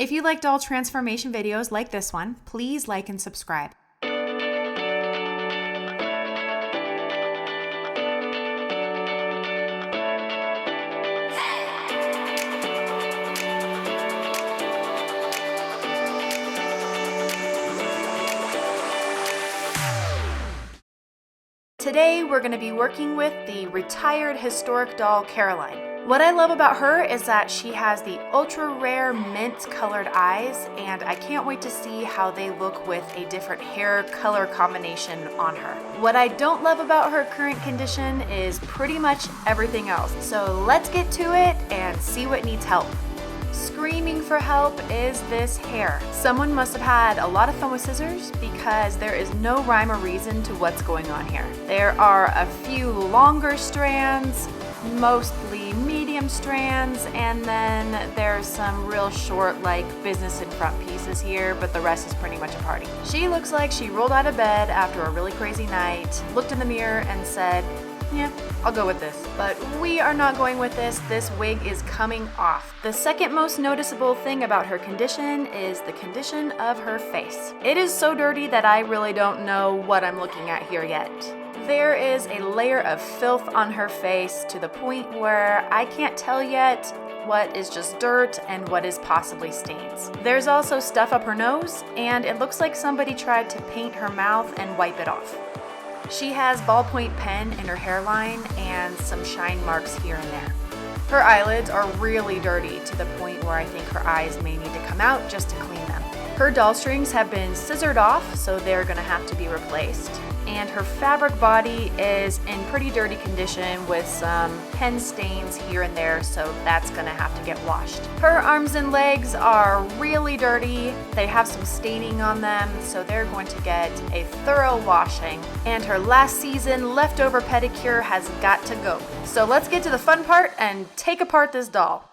If you like doll transformation videos like this one, please like and subscribe. Today, we're going to be working with the retired historic doll, Caroline. What I love about her is that she has the ultra rare mint colored eyes, and I can't wait to see how they look with a different hair color combination on her. What I don't love about her current condition is pretty much everything else. So let's get to it and see what needs help. Screaming for help is this hair. Someone must have had a lot of fun with scissors because there is no rhyme or reason to what's going on here. There are a few longer strands, mostly medium strands, and then there's some real short like business in front pieces here, but the rest is pretty much a party. She looks like she rolled out of bed after a really crazy night, looked in the mirror and said, yeah, I'll go with this. But we are not going with this. This wig is coming off. The second most noticeable thing about her condition is the condition of her face. It is so dirty that I really don't know what I'm looking at here yet. There is a layer of filth on her face to the point where I can't tell yet what is just dirt and what is possibly stains. There's also stuff up her nose, and it looks like somebody tried to paint her mouth and wipe it off. She has ballpoint pen in her hairline and some shine marks here and there. Her eyelids are really dirty to the point where I think her eyes may need to come out just to clean them. Her doll strings have been scissored off, so they're gonna have to be replaced. And her fabric body is in pretty dirty condition with some pen stains here and there, so that's gonna have to get washed. Her arms and legs are really dirty. They have some staining on them, so they're going to get a thorough washing. And her last season leftover pedicure has got to go. So let's get to the fun part and take apart this doll.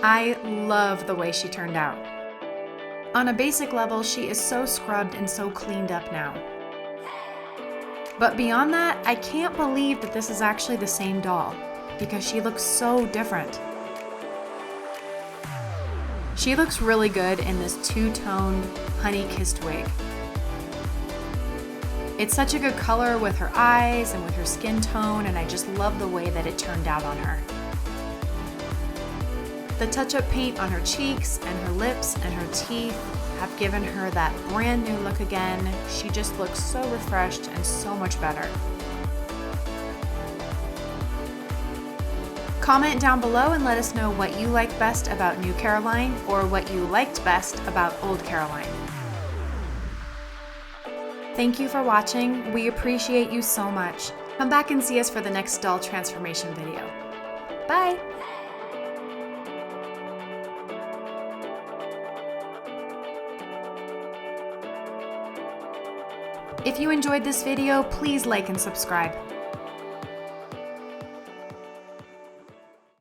I love the way she turned out. On a basic level, she is so scrubbed and so cleaned up now. But beyond that, I can't believe that this is actually the same doll, because she looks so different. She looks really good in this two-toned, honey-kissed wig. It's such a good color with her eyes and with her skin tone, and I just love the way that it turned out on her. The touch-up paint on her cheeks and her lips and her teeth have given her that brand new look again. She just looks so refreshed and so much better. Comment down below and let us know what you like best about New Caroline or what you liked best about Old Caroline. Thank you for watching. We appreciate you so much. Come back and see us for the next doll transformation video. Bye! If you enjoyed this video, please like and subscribe.